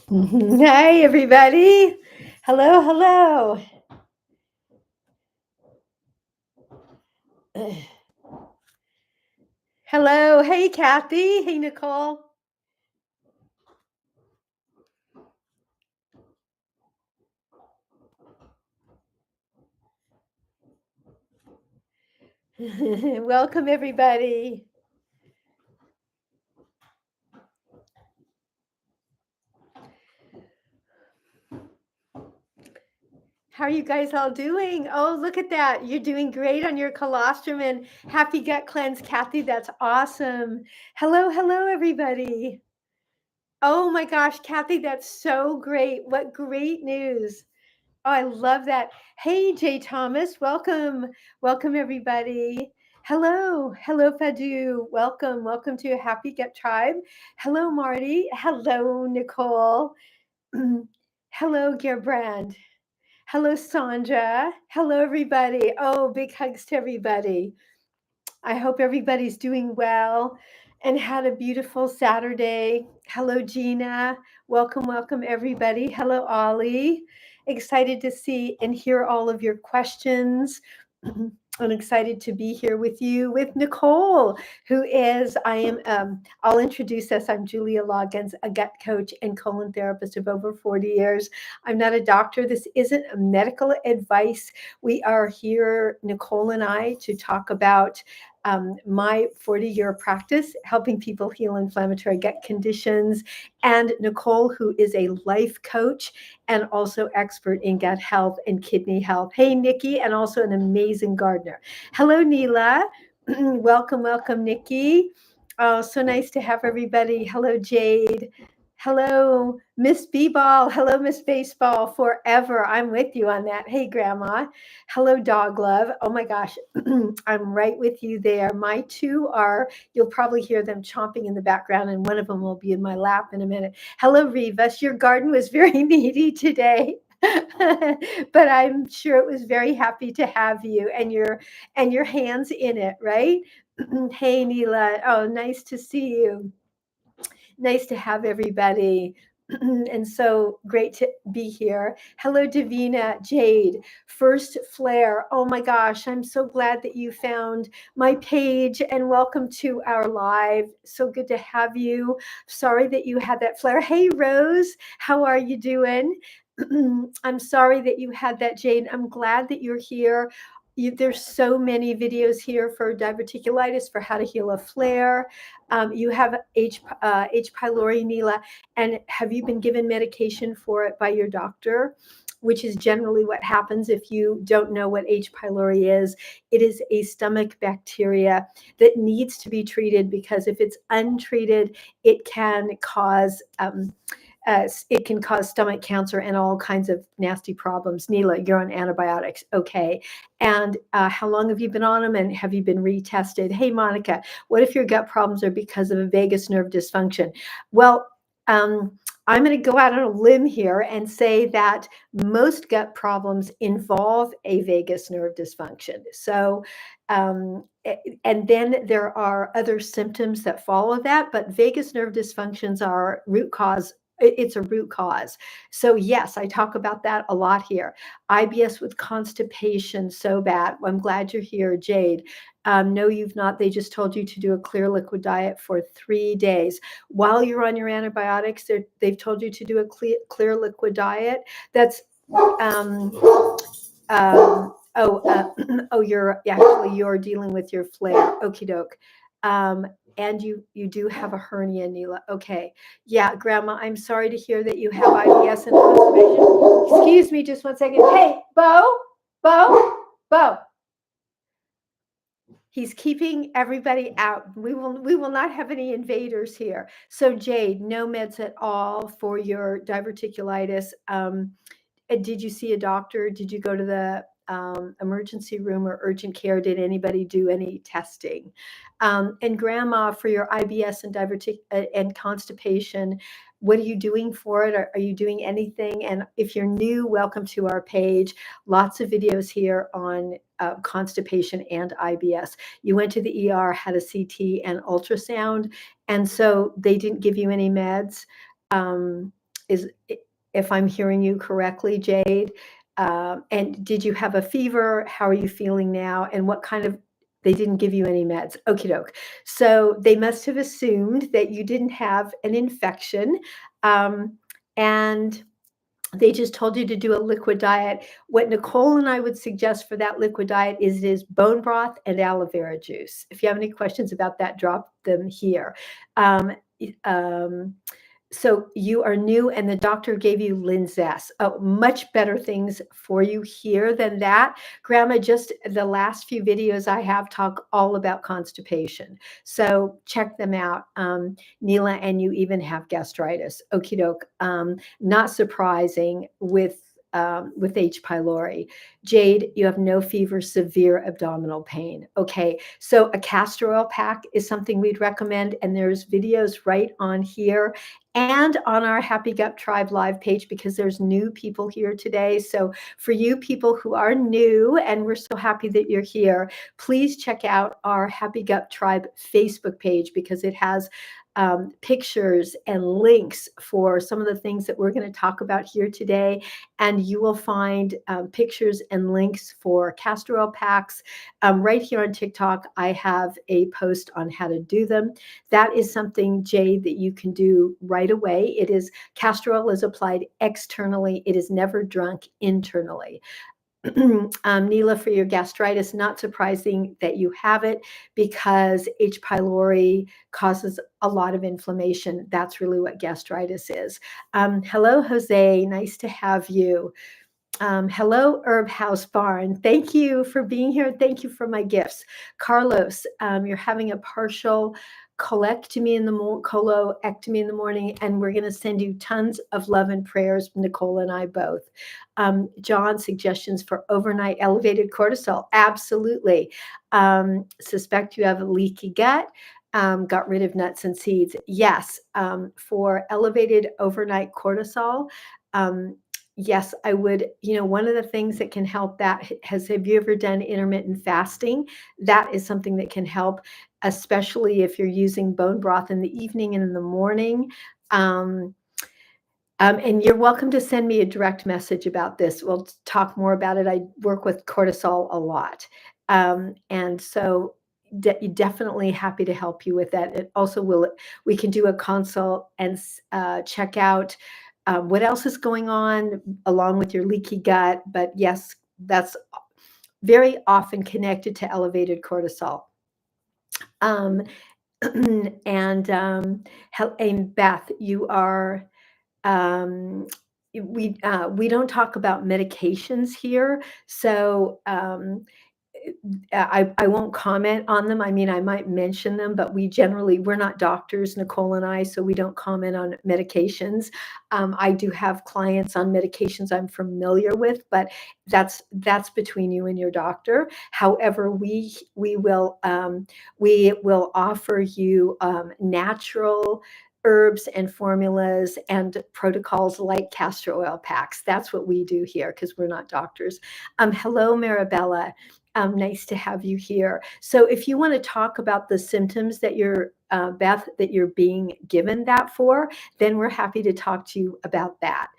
Hi, everybody. Hello, hello. Hello. Hey, Kathy. Hey, Nicole. Welcome, everybody. How are you guys all doing? Oh, look at that. You're doing great on your colostrum and happy gut cleanse, Kathy. That's awesome. Hello, hello, everybody. Oh my gosh, Kathy, that's so great. What great news. Oh, I love that. Hey, Jay Thomas, welcome. Welcome, everybody. Hello. Hello, Fadu. Welcome. Welcome to Happy Get Tribe. Hello, Marty. Hello, Nicole. Hello, Gerbrand. Hello, Sandra. Hello, everybody. Oh, big hugs to everybody. I hope everybody's doing well and had a beautiful Saturday. Hello, Gina. Welcome, welcome, everybody. Hello, Ollie. Excited to see and hear all of your questions. I'm excited to be here with you, with Nicole, I'll introduce us. I'm Julia Loggins, a gut coach and colon therapist of over 40 years. I'm not a doctor. This isn't a medical advice. We are here, Nicole and I, to talk about my 40-year practice helping people heal inflammatory gut conditions, and Nicole, who is a life coach and also expert in gut health and kidney health. Hey, Nikki, and also an amazing gardener. Hello, Neela. Welcome, welcome, Nikki. Oh, so nice to have everybody. Hello, Jade. Hello, Miss B-Ball. Hello, Miss Baseball. Forever. I'm with you on that. Hey, Grandma. Hello, Dog Love. Oh my gosh, I'm right with you there. My two are, you'll probably hear them chomping in the background, and one of them will be in my lap in a minute. Hello, Rivas. Your garden was very needy today. But I'm sure it was very happy to have you and your hands in it, right? Hey, Neela. Oh, nice to see you. Nice to have everybody. And so great to be here. Hello, Davina, Jade, First Flare. Oh my gosh, I'm so glad that you found my page and welcome to our live. So good to have you. Sorry that you had that flare. Hey, Rose, how are you doing? I'm sorry that you had that, Jade. I'm glad that you're here. There's so many videos here for diverticulitis, for how to heal a flare. You have H. pylori, Neela, and have you been given medication for it by your doctor? Which is generally what happens if you don't know what H. pylori is. It is a stomach bacteria that needs to be treated because if it's untreated, it can cause stomach cancer and all kinds of nasty problems. Neela, you're on antibiotics. Okay. And how long have you been on them? And have you been retested? Hey, Monica, what if your gut problems are because of a vagus nerve dysfunction? Well, I'm going to go out on a limb here and say that most gut problems involve a vagus nerve dysfunction. So, and then there are other symptoms that follow that, but vagus nerve dysfunctions are root cause. It's a root cause. So yes, I talk about that a lot here. IBS with constipation, so bad. I'm glad you're here, Jade. No, you've not. They just told you to do a clear liquid diet for 3 days. While you're on your antibiotics, they've told you to do a clear liquid diet. That's you're dealing with your flare. Okie doke. And you do have a hernia, Neela. Okay. Yeah, Grandma, I'm sorry to hear that you have IBS and constipation. Excuse me just one second. Hey, Bo. He's keeping everybody out. We will not have any invaders here. So Jade, no meds at all for your diverticulitis. Did you see a doctor? Did you go to the emergency room or urgent care? Did anybody do any testing? And Grandma, for your IBS and and constipation, what are you doing for it? Are you doing anything? And if you're new, welcome to our page. Lots of videos here on constipation and IBS. You went to the ER, had a CT and ultrasound, and so they didn't give you any meds. is if I'm hearing you correctly, Jade. And did you have a fever? How are you feeling now? And what kind of, they didn't give you any meds. Okie doke. So they must have assumed that you didn't have an infection. And they just told you to do a liquid diet. What Nicole and I would suggest for that liquid diet is bone broth and aloe vera juice. If you have any questions about that, drop them here. Um, um, so you are new and the doctor gave you Linzess. Oh, much better things for you here than that. Grandma, just the last few videos I have talk all about constipation. So check them out. Neela, and you even have gastritis. Okie doke. Not surprising with H. pylori. Jade, you have no fever, severe abdominal pain. Okay, so a castor oil pack is something we'd recommend, and there's videos right on here and on our Happy Gut Tribe live page because there's new people here today. So for you people who are new, and we're so happy that you're here, please check out our Happy Gut Tribe Facebook page because it has pictures and links for some of the things that we're going to talk about here today. And you will find pictures and links for castor oil packs. Right here on TikTok, I have a post on how to do them. That is something, Jade, that you can do right away. It is, castor oil is applied externally. It is never drunk internally. Neela, for your gastritis, not surprising that you have it because H. pylori causes a lot of inflammation. That's really what gastritis is. Hello, Jose. Nice to have you. Hello, Herb House Barn. Thank you for being here. Thank you for my gifts. Carlos, you're having a partial colectomy in the coloectomy in the morning, and we're going to send you tons of love and prayers, Nicole and I both. John, suggestions for overnight elevated cortisol. Absolutely. Suspect you have a leaky gut. Got rid of nuts and seeds. Yes. For elevated overnight cortisol, yes, I would. One of the things that can help that have you ever done intermittent fasting? That is something that can help, especially if you're using bone broth in the evening and in the morning. And you're welcome to send me a direct message about this. We'll talk more about it. I work with cortisol a lot. And so definitely happy to help you with that. It also we can do a consult and check out what else is going on along with your leaky gut. But yes, that's very often connected to elevated cortisol. And Beth, you are, we don't talk about medications here. So I won't comment on them. I mean, I might mention them, but we're not doctors, Nicole and I, so we don't comment on medications. I do have clients on medications I'm familiar with, but that's between you and your doctor. However, we will offer you natural herbs and formulas and protocols like castor oil packs. That's what we do here because we're not doctors. Hello, Marabella. Nice to have you here. So if you want to talk about the symptoms that Beth, that you're being given that for, then we're happy to talk to you about that.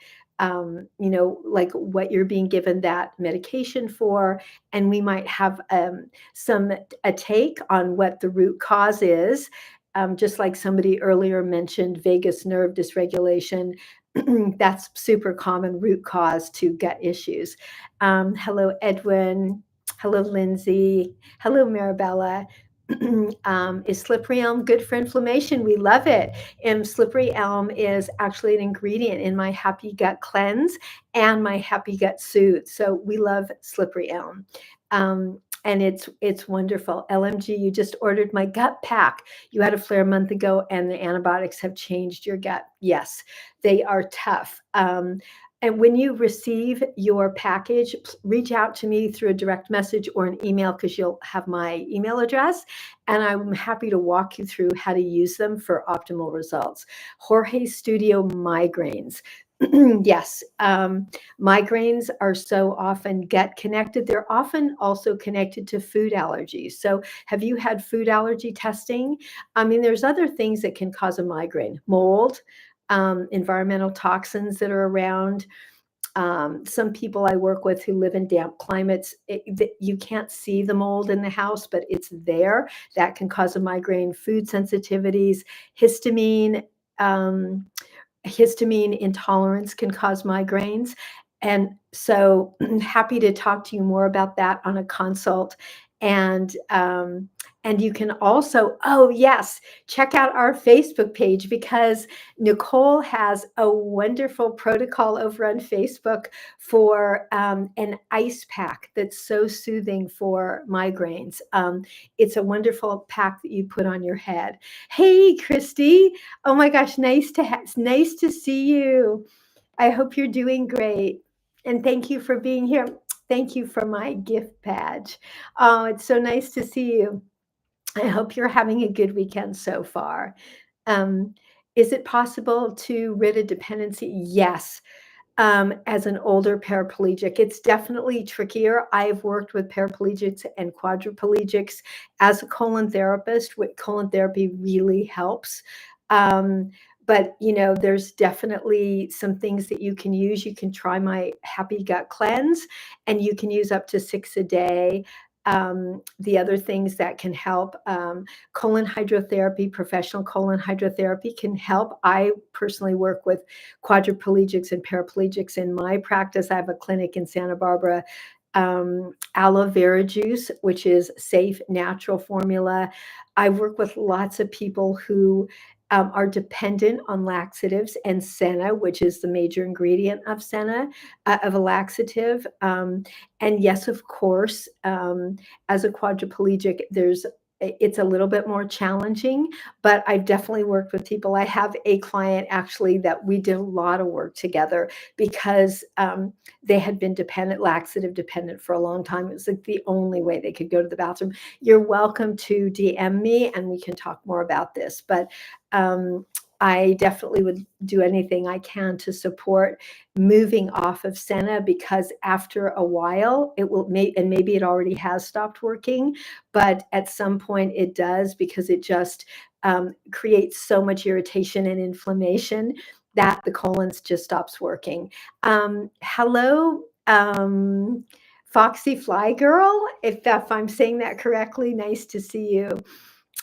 Like what you're being given that medication for, and we might have a take on what the root cause is. Just like somebody earlier mentioned, vagus nerve dysregulation. That's super common root cause to gut issues. Hello, Edwin. Hello, Lindsay. Hello, Marabella. Is slippery elm good for inflammation? We love it. And slippery elm is actually an ingredient in my Happy Gut Cleanse and my Happy Gut Soothe. So we love slippery elm. And it's wonderful. LMG, you just ordered my gut pack. You had a flare a month ago and the antibiotics have changed your gut. Yes, they are tough. And when you receive your package, reach out to me through a direct message or an email because you'll have my email address. And I'm happy to walk you through how to use them for optimal results. Jorge Studio migraines. Yes, migraines are so often gut connected. They're often also connected to food allergies. So have you had food allergy testing? I mean, there's other things that can cause a migraine. Mold, environmental toxins that are around. Some people I work with who live in damp climates, you can't see the mold in the house, but it's there. That can cause a migraine. Food sensitivities, histamine, um, histamine intolerance can cause migraines. And so happy to talk to you more about that on a consult. And and you can also, oh yes, check out our Facebook page because Nicole has a wonderful protocol over on Facebook for an ice pack that's so soothing for migraines. It's a wonderful pack that you put on your head. Hey, Christy. Oh my gosh, nice to see you. I hope you're doing great. And thank you for being here. Thank you for my gift badge. Oh, it's so nice to see you. I hope you're having a good weekend so far. Um, is it possible to rid a dependency? Yes. As an older paraplegic, it's definitely trickier. I've worked with paraplegics and quadriplegics as a colon therapist. With colon therapy really helps. Um, but there's definitely some things that you can use. You can try my Happy Gut Cleanse, and you can use up to 6 a day. The other things that can help, colon hydrotherapy, professional colon hydrotherapy can help. I personally work with quadriplegics and paraplegics in my practice. I have a clinic in Santa Barbara. Aloe vera juice, which is safe, natural formula. I work with lots of people who are dependent on laxatives and senna, which is the major ingredient of senna, of a laxative. And yes, of course, as a quadriplegic, it's a little bit more challenging, but I've definitely worked with people. I have a client actually that we did a lot of work together because they had been laxative dependent for a long time. It was like the only way they could go to the bathroom. You're welcome to DM me and we can talk more about this. But I definitely would do anything I can to support moving off of senna because after a while it will and maybe it already has stopped working, but at some point it does because it just creates so much irritation and inflammation that the colon just stops working. Hello, Foxy Fly Girl, if I'm saying that correctly, nice to see you.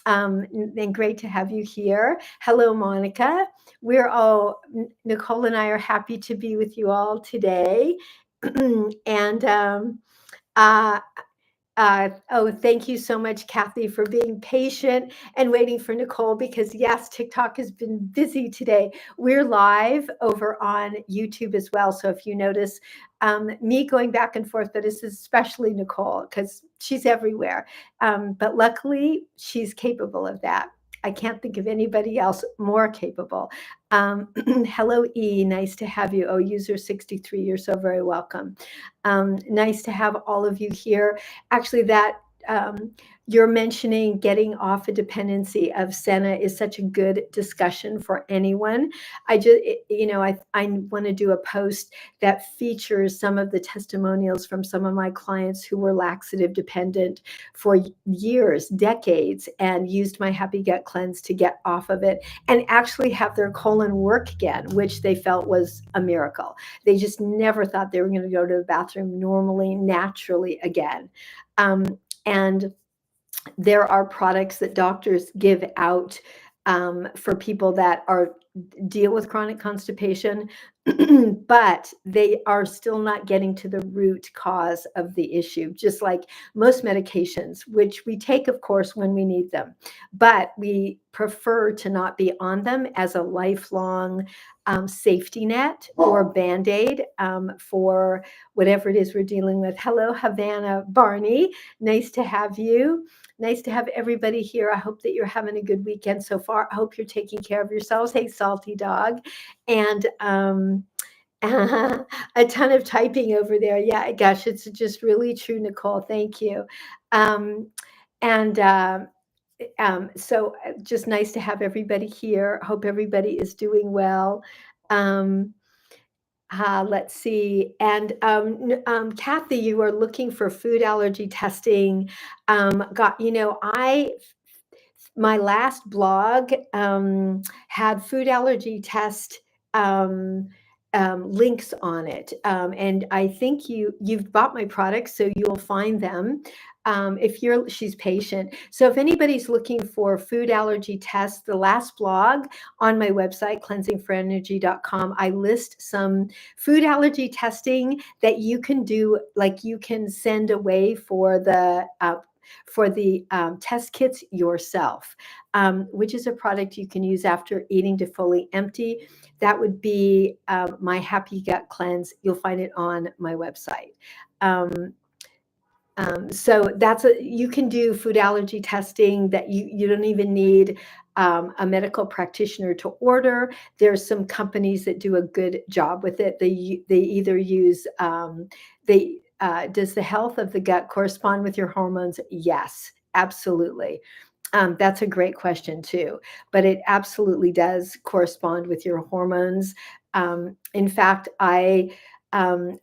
And great to have you here. Hello, Monica. Nicole and I are happy to be with you all today. And uh, oh, thank you so much, Kathy, for being patient and waiting for Nicole because yes, TikTok has been busy today. We're live over on YouTube as well. So if you notice me going back and forth, but this is especially Nicole because she's everywhere. But luckily, she's capable of that. I can't think of anybody else more capable. Hello, E. Nice to have you. Oh, user 63, you're so very welcome. Nice to have all of you here. Actually, that you're mentioning getting off a dependency of senna is such a good discussion for anyone. I want to do a post that features some of the testimonials from some of my clients who were laxative dependent for years, decades, and used my Happy Gut Cleanse to get off of it and actually have their colon work again, which they felt was a miracle. They just never thought they were going to go to the bathroom normally, naturally again. And there are products that doctors give out for people that deal with chronic constipation, but they are still not getting to the root cause of the issue, just like most medications, which we take, of course, when we need them. But we prefer to not be on them as a lifelong safety net or Band-Aid for whatever it is we're dealing with. Hello, Havana Barney. Nice to have you. Nice to have everybody here. I hope that you're having a good weekend so far. I hope you're taking care of yourselves. Hey, Salty Dog. And a ton of typing over there. Yeah, gosh, it's just really true, Nicole. Thank you. And so just nice to have everybody here. Hope everybody is doing well. Let's see. And Kathy, you are looking for food allergy testing. I my last blog had food allergy test um, links on it, and I think you've bought my products, so you'll find them. If you're, she's patient. So if anybody's looking for food allergy tests, the last blog on my website, cleansingforenergy.com, I list some food allergy testing that you can do, like you can send away for the test kits yourself, which is a product you can use after eating to fully empty. That would be my Happy Gut Cleanse. You'll find it on my website. Um, so that's you can do food allergy testing that you don't even need a medical practitioner to order. There's some companies that do a good job with it. They either use does the health of the gut correspond with your hormones? Yes, absolutely. That's a great question too, but it absolutely does correspond with your hormones. In fact,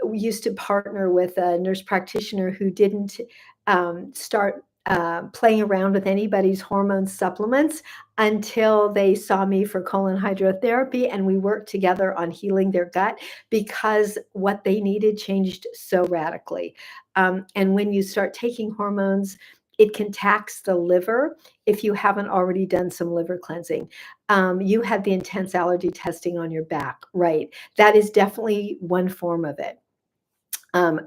we used to partner with a nurse practitioner who didn't start playing around with anybody's hormone supplements until they saw me for colon hydrotherapy, and we worked together on healing their gut because what they needed changed so radically. And when you start taking hormones, it can tax the liver if you haven't already done some liver cleansing. You had the intense allergy testing on your back, right? That is definitely one form of it.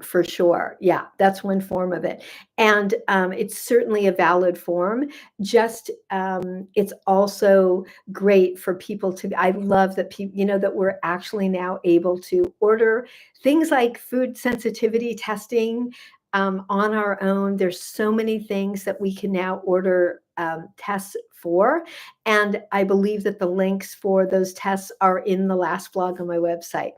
For sure. Yeah, that's one form of it. And it's certainly a valid form. Just it's also great for people to, I love that people, that we're actually now able to order things like food sensitivity testing on our own. There's so many things that we can now order tests for. And I believe that the links for those tests are in the last blog on my website.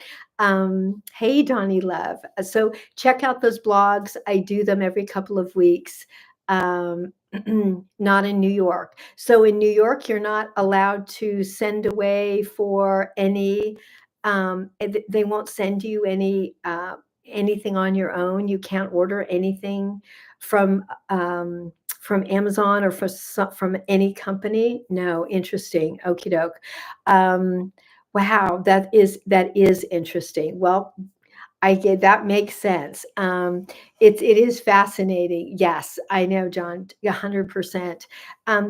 Hey, Donnie Love. So check out those blogs. I do them every couple of weeks. Not in New York. So in New York, you're not allowed to send away for any, they won't send you anything on your own. You can't order anything from Amazon or from any company. No, interesting. Okie doke. Wow, that is interesting. Well, I get that makes sense. It is fascinating. Yes, I know, John, 100%.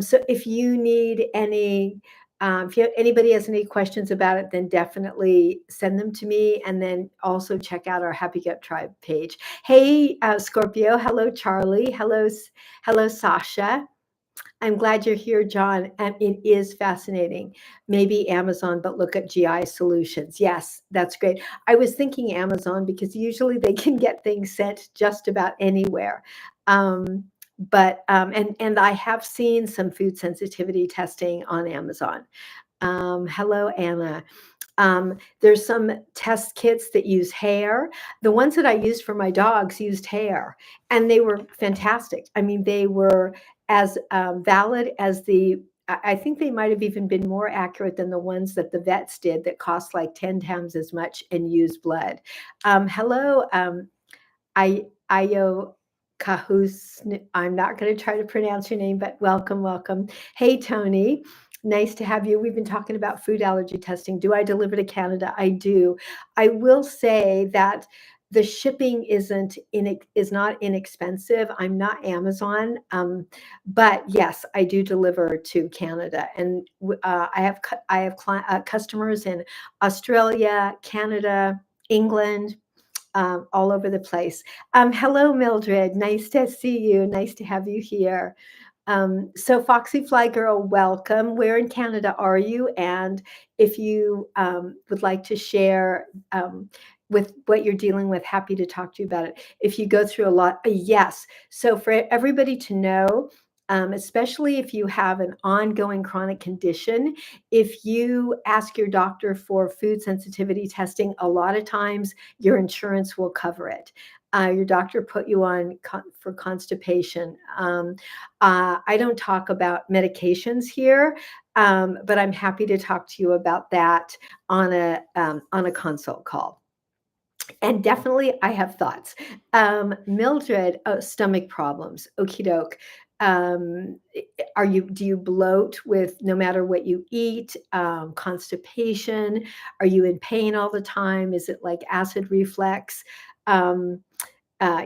So if you need any, if anybody has any questions about it, then definitely send them to me, and then also check out our Happy Gut Tribe page. Hey, Scorpio. Hello, Charlie. Hello, Sasha. I'm glad you're here, John. And it is fascinating. Maybe Amazon, but look at GI Solutions. Yes, that's great. I was thinking Amazon because usually they can get things sent just about anywhere. And I have seen some food sensitivity testing on Amazon. Hello, Anna. There's some test kits that use hair. The ones that I used for my dogs used hair, and they were fantastic. I mean, they were as valid as I think they might have even been more accurate than the ones that the vets did that cost like 10 times as much and use blood. Hello, Ayo Kahus. I'm not going to try to pronounce your name, but welcome, welcome. Hey, Tony. Nice to have you. We've been talking about food allergy testing. Do I deliver to Canada? I do. I will say that the shipping is not inexpensive. I'm not Amazon, but yes, I do deliver to Canada, and I have customers in Australia, Canada, England, all over the place. Hello, Mildred. Nice to see you. Nice to have you here. So Foxy Fly Girl, welcome. Where in Canada are you? And if you would like to share with what you're dealing with, happy to talk to you about it. If you go through a lot, yes. So for everybody to know, especially if you have an ongoing chronic condition, if you ask your doctor for food sensitivity testing, a lot of times your insurance will cover it. Your doctor put you on for constipation. I don't talk about medications here, but I'm happy to talk to you about that on a consult call. And definitely, I have thoughts. Mildred, stomach problems. Okie doke. Do you bloat with no matter what you eat? Constipation? Are you in pain all the time? Is it like acid reflux? Um,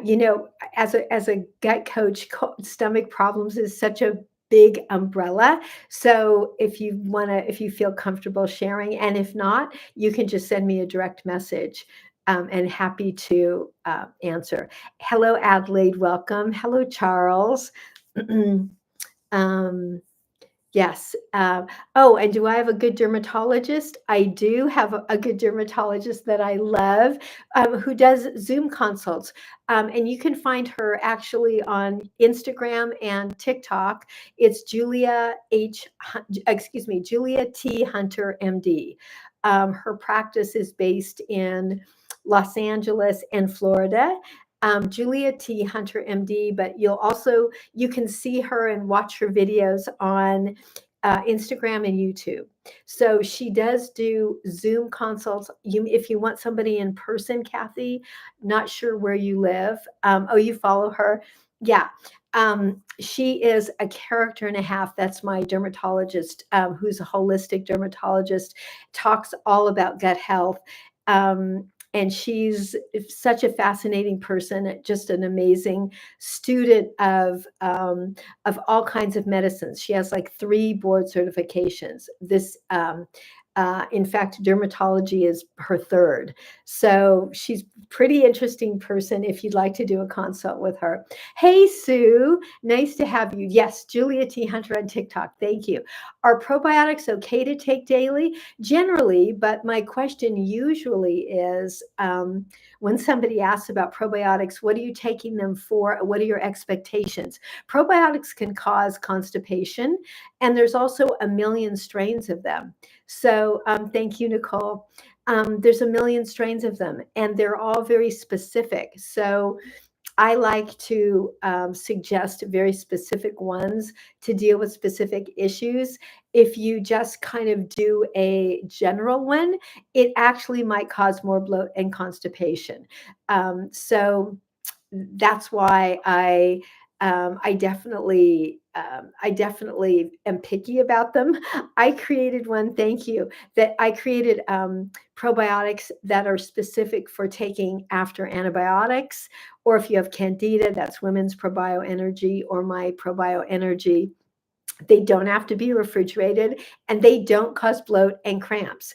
you know, as a gut coach, stomach problems is such a big umbrella. So if you feel comfortable sharing, and if not, you can just send me a direct message. And happy to answer. Hello, Adelaide. Welcome. Hello, Charles. um, Yes. Oh, and do I have a good dermatologist? I do have a good dermatologist that I love, who does Zoom consults. And you can find her actually on Instagram and TikTok. It's Julia T. Hunter, MD. Her practice is based in Los Angeles and Florida. Julia T. Hunter, MD, but you can see her and watch her videos on Instagram and YouTube. So she does do Zoom consults. If you want somebody in person, Kathy, not sure where you live. Oh, you follow her? Yeah. She is a character and a half. That's my dermatologist, who's a holistic dermatologist, talks all about gut health. And she's such a fascinating person, just an amazing student of all kinds of medicines. She has like 3 board certifications. In fact, dermatology is her 3rd. So she's a pretty interesting person if you'd like to do a consult with her. Hey, Sue, nice to have you. Yes, Julia T. Hunter on TikTok. Thank you. Are probiotics okay to take daily? Generally, but my question usually is, when somebody asks about probiotics, what are you taking them for? What are your expectations? Probiotics can cause constipation, and there's also a million strains of them. So thank you, Nicole. There's a million strains of them, and they're all very specific. So I like to suggest very specific ones to deal with specific issues. If you just kind of do a general one, it actually might cause more bloat and constipation. So that's why I definitely am picky about them. I created one, thank you, that I created probiotics that are specific for taking after antibiotics, or if you have candida, that's women's probio energy or my probio energy. They don't have to be refrigerated, and they don't cause bloat and cramps,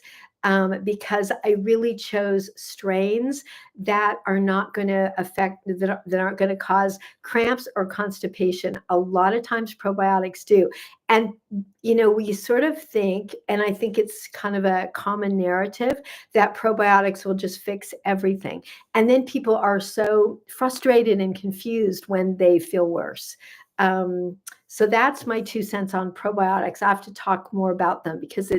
because I really chose strains that are not going to that aren't going to cause cramps or constipation. A lot of times probiotics do. And, we sort of think, and I think it's kind of a common narrative, that probiotics will just fix everything. And then people are so frustrated and confused when they feel worse. So that's my 2 cents on probiotics. I have to talk more about them because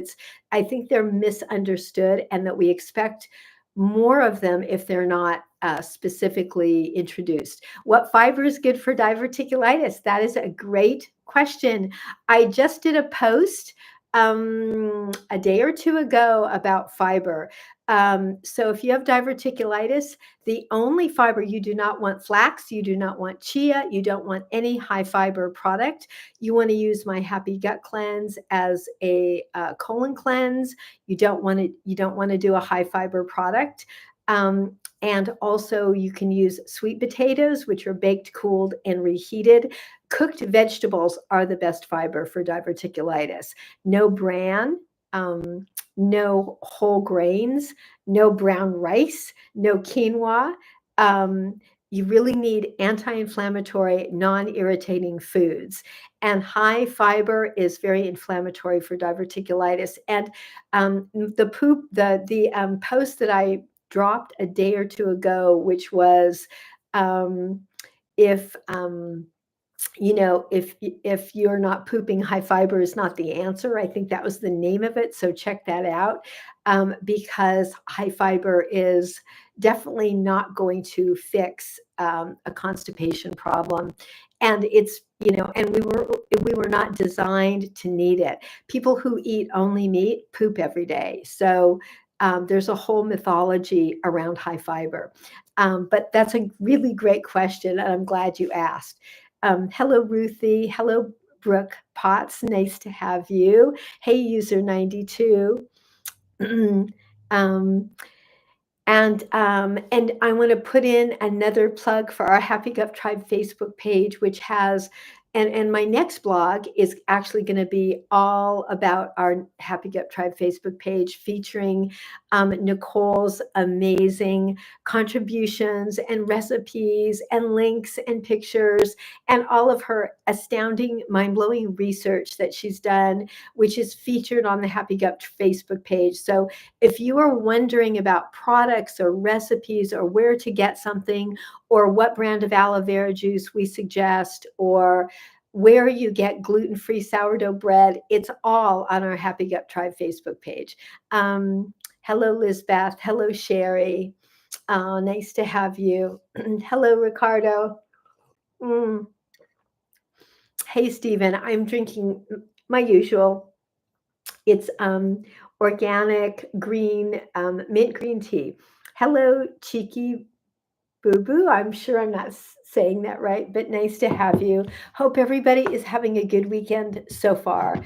I think they're misunderstood, and that we expect more of them if they're not specifically introduced. What fiber is good for diverticulitis? That is a great question. I just did a post a day or 2 ago about fiber. So if you have diverticulitis, the only fiber you do not want flax, you do not want chia, you don't want any high fiber product. You want to use my Happy Gut Cleanse as a colon cleanse. You don't want to do a high fiber product. And also you can use sweet potatoes, which are baked, cooled, and reheated. Cooked vegetables are the best fiber for diverticulitis. No bran, no whole grains, no brown rice, no quinoa. You really need anti-inflammatory, non-irritating foods. And high fiber is very inflammatory for diverticulitis. And the post that I dropped a day or 2 ago, which was if if you're not pooping, high fiber is not the answer. I think that was the name of it. So check that out, because high fiber is definitely not going to fix a constipation problem. And and we were not designed to need it. People who eat only meat poop every day. So there's a whole mythology around high fiber. But that's a really great question, and I'm glad you asked. Hello, Ruthie. Hello, Brooke Potts. Nice to have you. Hey, user 92. um, and I want to put in another plug for our Happy Gut Tribe Facebook page, which has and my next blog is actually going to be all about our Happy Gut Tribe Facebook page, featuring Nicole's amazing contributions and recipes and links and pictures and all of her astounding, mind-blowing research that she's done, which is featured on the Happy Gut Facebook page. So if you are wondering about products or recipes or where to get something or what brand of aloe vera juice we suggest or where you get gluten-free sourdough bread, it's all on our Happy Gut Tribe Facebook page. Hello, Lizbeth. Hello, Sherry. Nice to have you. Hello, Ricardo. Mm. Hey, Stephen. I'm drinking my usual. It's organic green mint green tea. Hello, Cheeky Boo Boo. I'm sure I'm not saying that right, but nice to have you. Hope everybody is having a good weekend so far.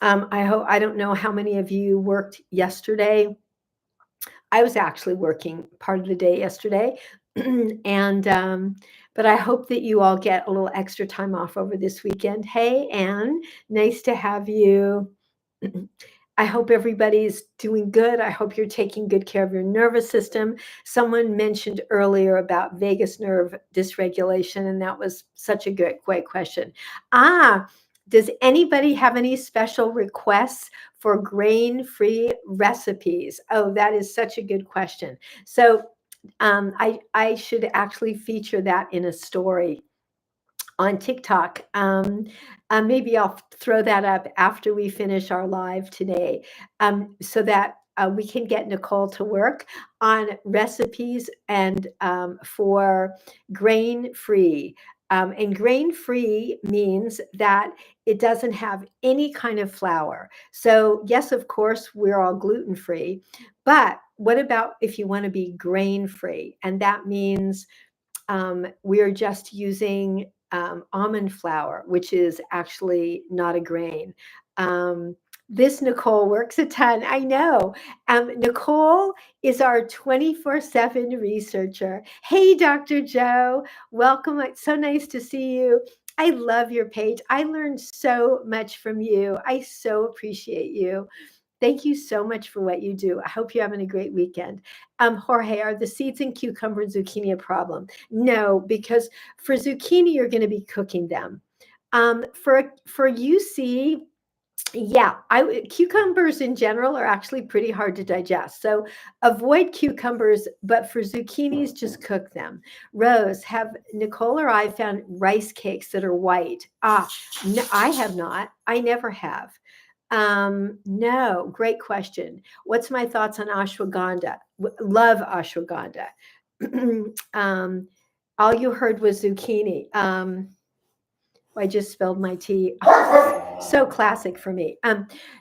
I don't know how many of you worked yesterday. I was actually working part of the day yesterday, and but I hope that you all get a little extra time off over this weekend. Hey, Anne, nice to have you. I hope everybody's doing good. I hope you're taking good care of your nervous system. Someone mentioned earlier about vagus nerve dysregulation, and that was such a great question. Does anybody have any special requests for grain-free recipes? Oh, that is such a good question. So I should actually feature that in a story on TikTok. Maybe I'll throw that up after we finish our live today, so that we can get Nicole to work on recipes and for grain-free. And grain-free means that it doesn't have any kind of flour. So yes, of course, we're all gluten-free, but what about if you want to be grain-free? And that means we're just using almond flour, which is actually not a grain. This Nicole works a ton. I know. Nicole is our 24/7 researcher. Hey, Dr. Joe, welcome. It's so nice to see you. I love your page. I learned so much from you. I so appreciate you. Thank you so much for what you do. I hope you're having a great weekend. Jorge, are the seeds in cucumber and zucchini a problem? No, because for zucchini, you're going to be cooking them. For UC, yeah, cucumbers in general are actually pretty hard to digest. So avoid cucumbers, but for zucchinis, just cook them. Rose, have Nicole or I found rice cakes that are white? No, I have not. I never have. No, great question. What's my thoughts on ashwagandha? Love ashwagandha. um, all you heard was zucchini. I just spilled my tea. So classic for me.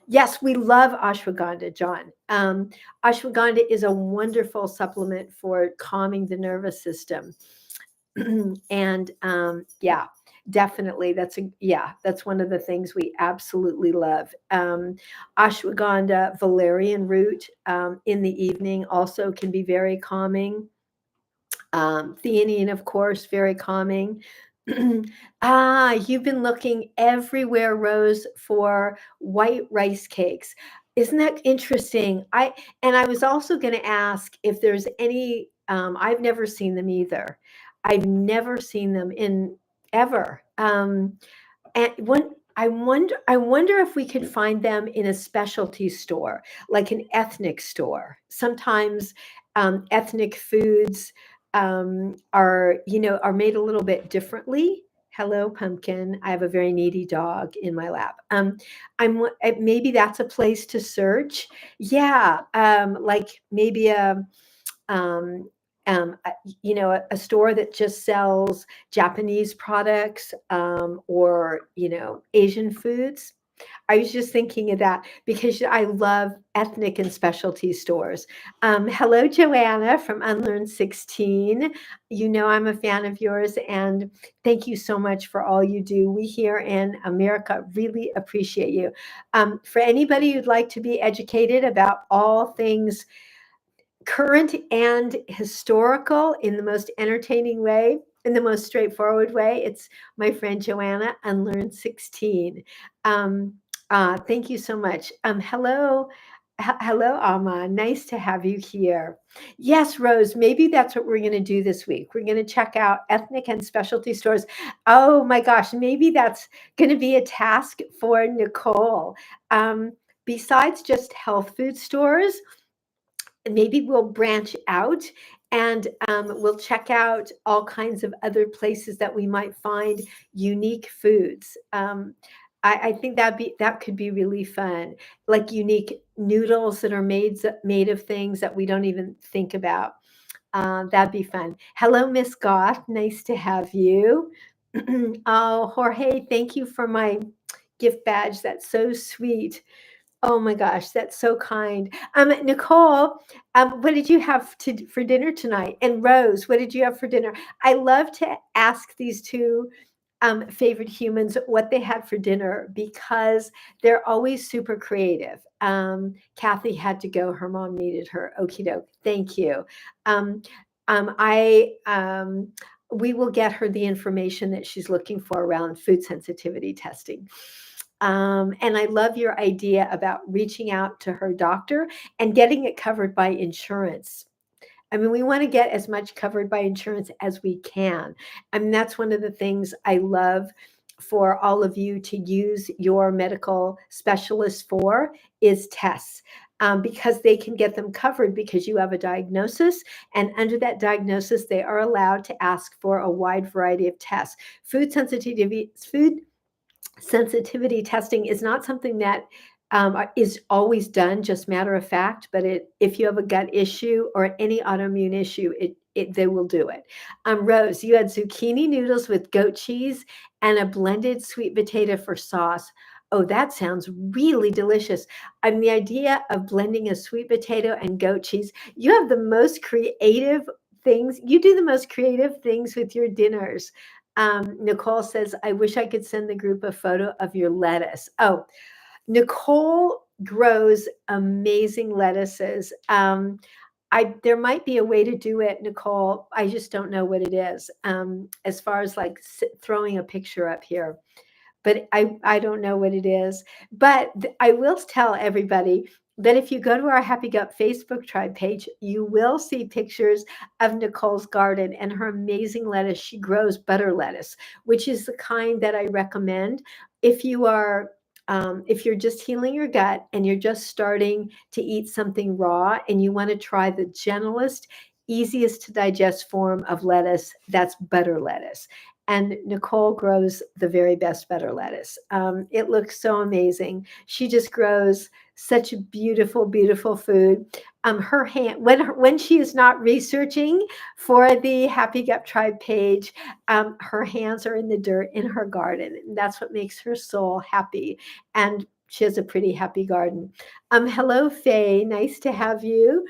Yes, we love ashwagandha, John. Ashwagandha is a wonderful supplement for calming the nervous system. And yeah, definitely that's one of the things we absolutely love. Ashwagandha, valerian root in the evening also can be very calming. Theanine, of course, very calming. You've been looking everywhere, Rose, for white rice cakes. Isn't that interesting? I was also going to ask if there's any. I've never seen them either. I've never seen them in ever. And when I wonder if we could find them in a specialty store, like an ethnic store. Sometimes ethnic foods are made a little bit differently. Hello, pumpkin. I have a very needy dog in my lap. Maybe that's a place to search. Yeah, like maybe um, a store that just sells Japanese products or Asian foods. I was just thinking of that because I love ethnic and specialty stores. Hello, Joanna from Unlearn 16. You know I'm a fan of yours, and thank you so much for all you do. We here in America really appreciate you. For anybody who'd like to be educated about all things current and historical in the most entertaining way, in the most straightforward way, it's my friend Joanna, Unlearn 16. Um, thank you so much. Hello. Hello, Alma. Nice to have you here. Yes, Rose, maybe that's what we're going to do this week. We're going to check out ethnic and specialty stores. Oh my gosh, maybe that's going to be a task for Nicole. Besides just health food stores, maybe we'll branch out and we'll check out all kinds of other places that we might find unique foods. I think that could be really fun, like unique noodles that are made of things that we don't even think about. That'd be fun. Hello, Miss Goth. Nice to have you. Oh, Jorge, thank you for my gift badge. That's so sweet. Oh my gosh, that's so kind. Nicole, what did you have for dinner tonight? And Rose, what did you have for dinner? I love to ask these two favorite humans what they had for dinner because they're always super creative. Kathy had to go; her mom needed her. Okie doke. Thank you. Um, I we will get her the information that she's looking for around food sensitivity testing. And I love your idea about reaching out to her doctor and getting it covered by insurance. I mean, we want to get as much covered by insurance as we can. I mean, that's one of the things I love for all of you to use your medical specialist for is tests. Because they can get them covered because you have a diagnosis, and under that diagnosis, they are allowed to ask for a wide variety of tests. Food sensitivity testing is not something that is always done, just matter of fact, but if you have a gut issue or any autoimmune issue, they will do it. Rose, you had zucchini noodles with goat cheese and a blended sweet potato for sauce. Oh, that sounds really delicious. The idea of blending a sweet potato and goat cheese, you have the most creative things. You do the most creative things with your dinners. Nicole says, I wish I could send the group a photo of your lettuce. Oh, Nicole grows amazing lettuces. There might be a way to do it, Nicole. I just don't know what it is. As far as like throwing a picture up here, but I don't know what it is. But I will tell everybody that if you go to our Happy Gut Facebook Tribe page, you will see pictures of Nicole's garden and her amazing lettuce. She grows butter lettuce, which is the kind that I recommend if you are if you're just healing your gut and you're just starting to eat something raw and you want to try the gentlest, easiest to digest form of lettuce, that's butter lettuce. And Nicole grows the very best butter lettuce. It looks so amazing. She just grows such beautiful, beautiful food. Her hand when she is not researching for the Happy Gut Tribe page, her hands are in the dirt in her garden. And that's what makes her soul happy. And she has a pretty happy garden. Hello, Faye. Nice to have you.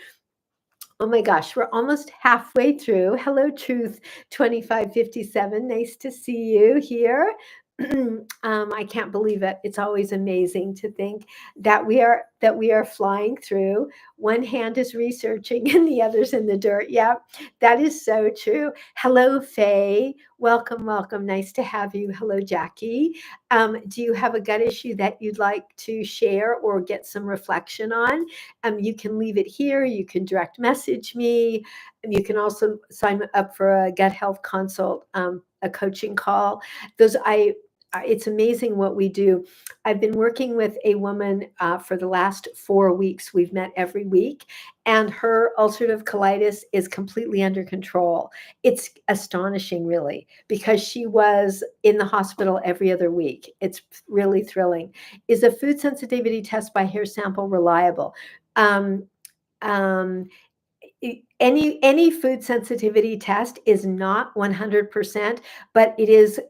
Oh my gosh, we're almost halfway through. Hello, Truth 2557. Nice to see you here. I can't believe it. It's always amazing to think that we are flying through. One hand is researching and the other's in the dirt. Yep, that is so true. Hello, Faye. Welcome, welcome. Nice to have you. Hello, Jackie. Do you have a gut issue that you'd like to share or get some reflection on? You can leave it here. You can direct message me. You can also sign up for a gut health consult, a coaching call. It's amazing what we do. I've been working with a woman for the last 4 weeks. We've met every week, and her ulcerative colitis is completely under control. It's astonishing, really, because she was in the hospital every other week. It's really thrilling. Is a food sensitivity test by hair sample reliable? Um, um, any food sensitivity test is not 100%, but it is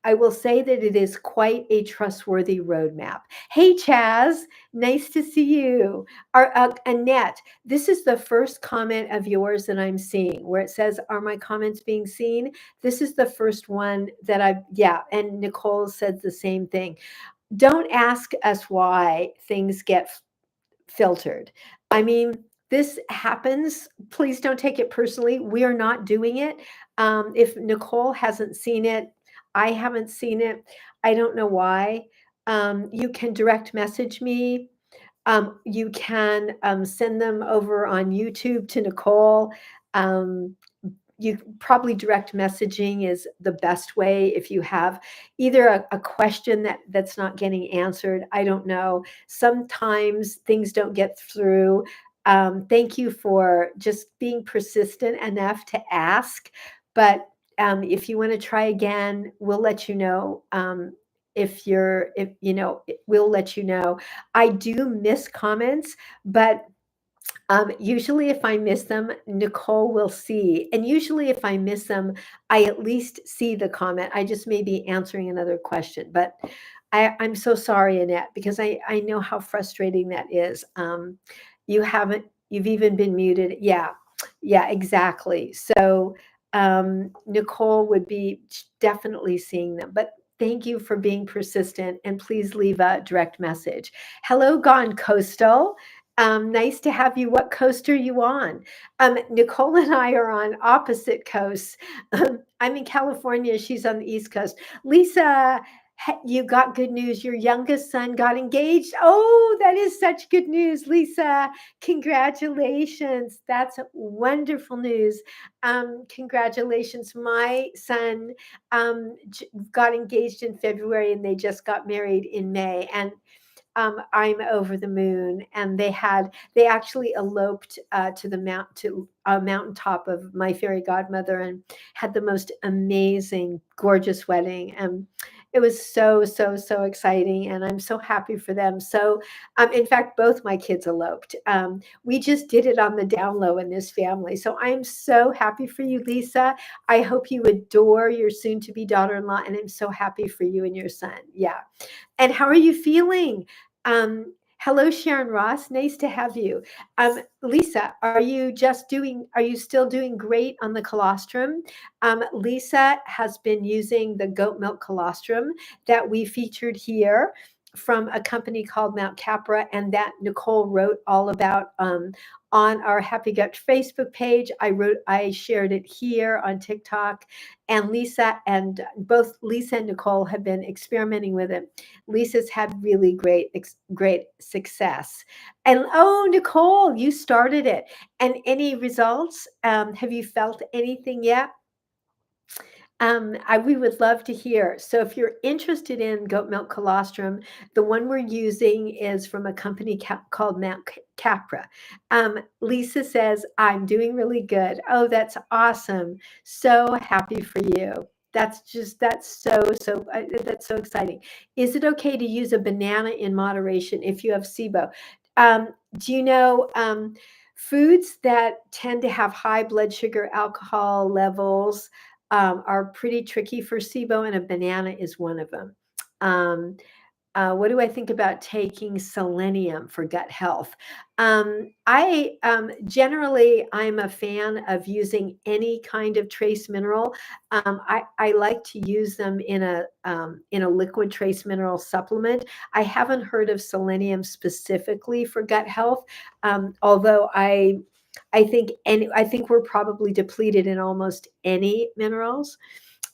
I will say that it is quite a trustworthy roadmap. Hey, Chaz, nice to see you. Annette, this is the first comment of yours that I'm seeing where it says, "Are my comments being seen?" This is the first one that yeah, and Nicole said the same thing. Don't ask us why things get filtered. I mean, this happens. Please don't take it personally. We are not doing it. If Nicole hasn't seen it, I haven't seen it. I don't know why. You can direct message me. You can send them over on YouTube to Nicole. Um, you probably direct messaging is the best way if you have either a question that's not getting answered. I don't know. Sometimes things don't get through. Thank you for just being persistent enough to ask. But if you want to try again, we'll let you know. If we'll let you know. I do miss comments, but usually, if I miss them, Nicole will see. And usually, if I miss them, I at least see the comment. I just may be answering another question. But I'm so sorry, Annette, because I know how frustrating that is. You've even been muted. Yeah, yeah, exactly. So Nicole would be definitely seeing them. But thank you for being persistent, and please leave a direct message. Hello, Gone Coastal. Nice to have you. What coast are you on? Nicole and I are on opposite coasts. I'm in California. She's on the East Coast. Lisa, you got good news. Your youngest son got engaged. Oh, that is such good news, Lisa. Congratulations. That's wonderful news. Congratulations. My son got engaged in February and they just got married in May. And I'm over the moon. And they actually eloped to to a mountaintop of my fairy godmother and had the most amazing, gorgeous wedding. And it was so, so, so exciting. And I'm so happy for them. So, in fact, both my kids eloped. We just did it on the down low in this family. So I'm so happy for you, Lisa. I hope you adore your soon to be daughter in law. And I'm so happy for you and your son. Yeah. And how are you feeling? Hello, Sharon Ross. Nice to have you. Lisa, are you still doing great on the colostrum? Lisa has been using the goat milk colostrum that we featured here from a company called Mount Capra and that Nicole wrote all about on our Happy Gut Facebook page. I shared it here on TikTok, and both Lisa and Nicole have been experimenting with it. Lisa's had really great success. And oh, Nicole, you started it. And any results? Have you felt anything yet? We would love to hear. So if you're interested in goat milk colostrum, the one we're using is from a company called Mount Capra. Lisa says, "I'm doing really good." Oh, that's awesome. So happy for you. That's so exciting. Is it okay to use a banana in moderation if you have SIBO? Do you know foods that tend to have high blood sugar, alcohol levels are pretty tricky for SIBO, and a banana is one of them. Um, what do I think about taking selenium for gut health? I generally I'm a fan of using any kind of trace mineral. I like to use them in a liquid trace mineral supplement. I haven't heard of selenium specifically for gut health, although I think we're probably depleted in almost any minerals.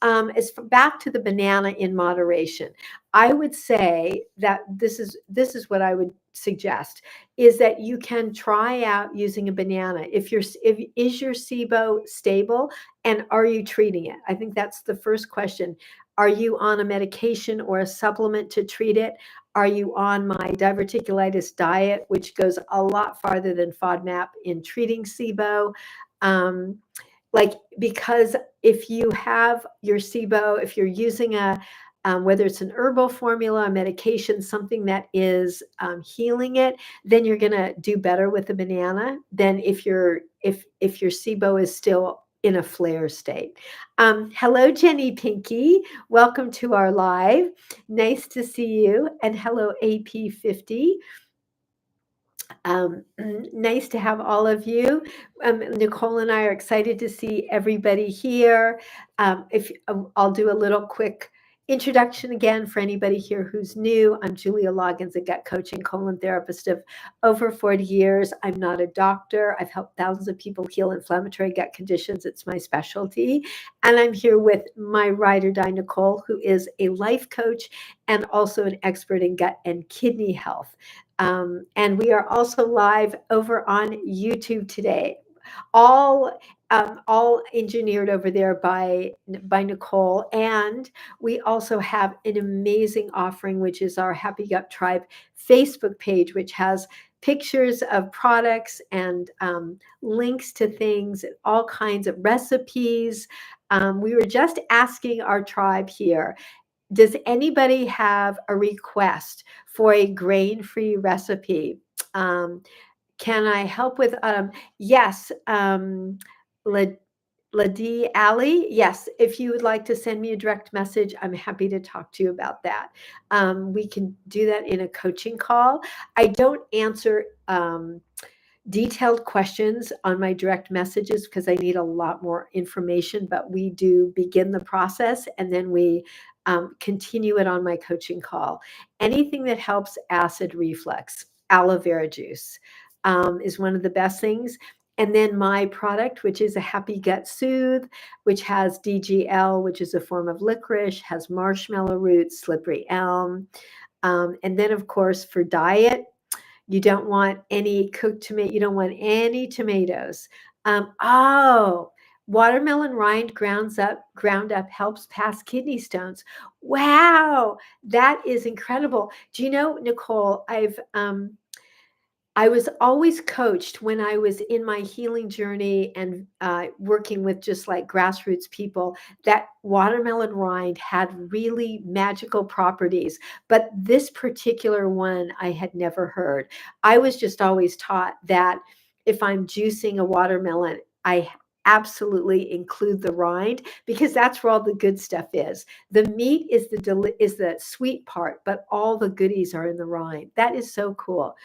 Back to the banana in moderation. I would say that this is what I would suggest is that you can try out using a banana. If is your SIBO stable and are you treating it? I think that's the first question. Are you on a medication or a supplement to treat it? Are you on my diverticulitis diet, which goes a lot farther than FODMAP in treating SIBO? Because if you have your SIBO, if you're using whether it's an herbal formula, a medication, something that is healing it, then you're going to do better with the banana than if your SIBO is still in a flare state. Hello, Jenny Pinky. Welcome to our live. Nice to see you. And hello, AP50. Nice to have all of you. Nicole and I are excited to see everybody here. If I'll do a little quick introduction again for anybody here who's new. I'm Julia Loggins, a gut coach and colon therapist of over 40 years. I'm not a doctor. I've helped thousands of people heal inflammatory gut conditions. It's my specialty. And I'm here with my ride or die, Nicole, who is a life coach and also an expert in gut and kidney health. And we are also live over on YouTube today. All engineered over there by Nicole. And we also have an amazing offering, which is our Happy Gut Tribe Facebook page, which has pictures of products and links to things, all kinds of recipes. We were just asking our tribe here, does anybody have a request for a grain-free recipe? Can I help with, yes, Ladi Ali, yes, if you would like to send me a direct message, I'm happy to talk to you about that. We can do that in a coaching call. I don't answer detailed questions on my direct messages because I need a lot more information, but we do begin the process and then we continue it on my coaching call. Anything that helps acid reflux, aloe vera juice is one of the best things. And then my product, which is a Happy Gut Soothe, which has DGL, which is a form of licorice, has marshmallow roots, slippery elm. And then, of course, for diet, you don't want any cooked tomato. You don't want any tomatoes. Watermelon rind ground up helps pass kidney stones. Wow, that is incredible. Do you know, Nicole, I was always coached when I was in my healing journey and working with just like grassroots people that watermelon rind had really magical properties. But this particular one I had never heard. I was just always taught that if I'm juicing a watermelon, I absolutely include the rind because that's where all the good stuff is. The meat is the sweet part, but all the goodies are in the rind. That is so cool.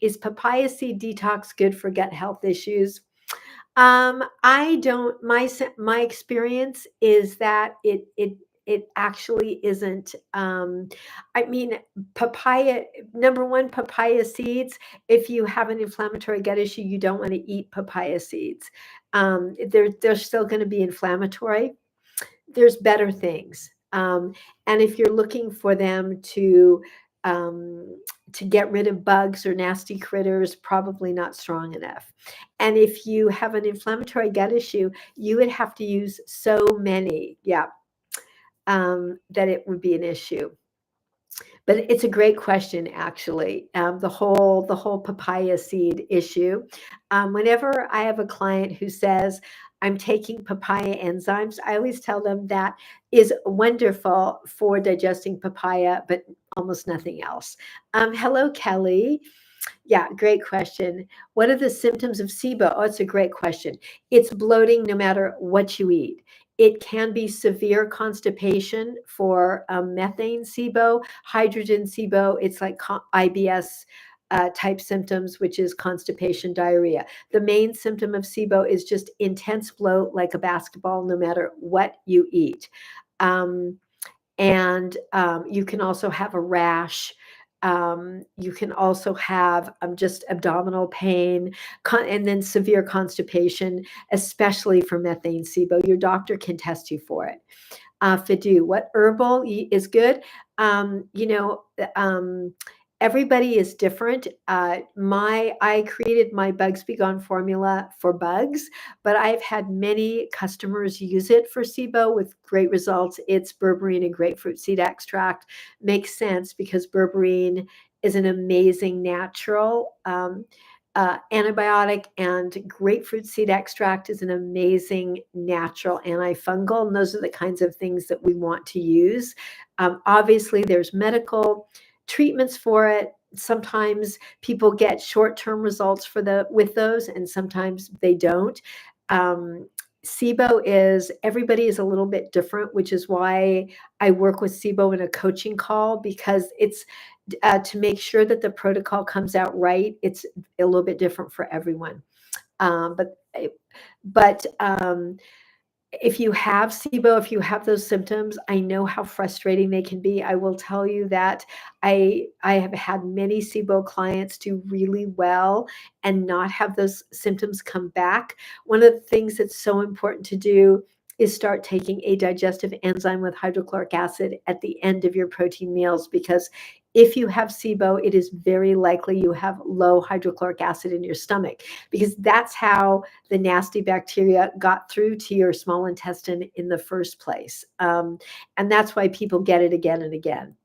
Is papaya seed detox good for gut health issues? I don't. My experience is that it actually isn't. I mean, papaya. Number one, papaya seeds. If you have an inflammatory gut issue, you don't want to eat papaya seeds. They're still going to be inflammatory. There's better things. And if you're looking for them to get rid of bugs or nasty critters, probably not strong enough. And if you have an inflammatory gut issue, you would have to use so many, that it would be an issue. But it's a great question, actually. The whole papaya seed issue. Whenever I have a client who says, I'm taking papaya enzymes, I always tell them that is wonderful for digesting papaya, but almost nothing else. Hello, Kelly. Yeah, great question. What are the symptoms of SIBO? Oh, it's a great question. It's bloating no matter what you eat. It can be severe constipation for methane SIBO, hydrogen SIBO. It's like IBS type symptoms, which is constipation, diarrhea. The main symptom of SIBO is just intense bloat like a basketball, no matter what you eat. You can also have a rash. You can also have just abdominal pain and then severe constipation, especially for methane SIBO. Your doctor can test you for it. Fidu, what herbal is good? Everybody is different. I created my Bugs Be Gone formula for bugs, but I've had many customers use it for SIBO with great results. It's berberine and grapefruit seed extract. Makes sense because berberine is an amazing natural antibiotic, and grapefruit seed extract is an amazing natural antifungal. And those are the kinds of things that we want to use. Obviously, there's medical treatments for it. Sometimes people get short-term results with those, and sometimes they don't. SIBO is everybody is a little bit different, which is why I work with SIBO in a coaching call because it's to make sure that the protocol comes out right. It's a little bit different for everyone. Um, but but if you have SIBO, if you have those symptoms, I know how frustrating they can be. I will tell you that I have had many SIBO clients do really well and not have those symptoms come back. One of the things that's so important to do is start taking a digestive enzyme with hydrochloric acid at the end of your protein meals because if you have SIBO, it is very likely you have low hydrochloric acid in your stomach because that's how the nasty bacteria got through to your small intestine in the first place. And that's why people get it again and again.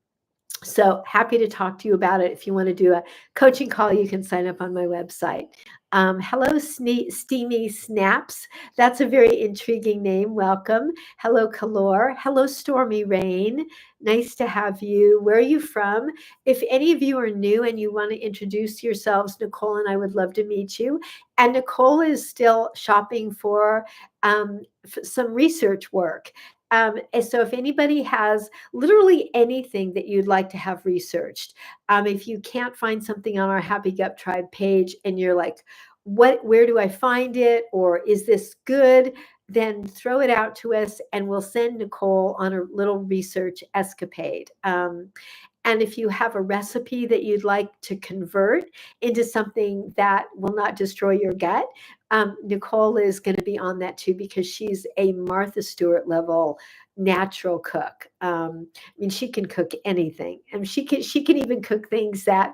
So happy to talk to you about it. If you want to do a coaching call, you can sign up on my website. Hello, Steamy Snaps. That's a very intriguing name. Welcome. Hello, Kalor. Hello, Stormy Rain. Nice to have you. Where are you from? If any of you are new and you want to introduce yourselves, Nicole and I would love to meet you. And Nicole is still shopping for some research work. And so if anybody has literally anything that you'd like to have researched. If you can't find something on our Happy Gut Tribe page and you're like, where do I find it? Or is this good? Then throw it out to us and we'll send Nicole on a little research escapade. And if you have a recipe that you'd like to convert into something that will not destroy your gut, Nicole is going to be on that too because she's a Martha Stewart level natural cook. I mean, she can cook anything, and she can even cook things that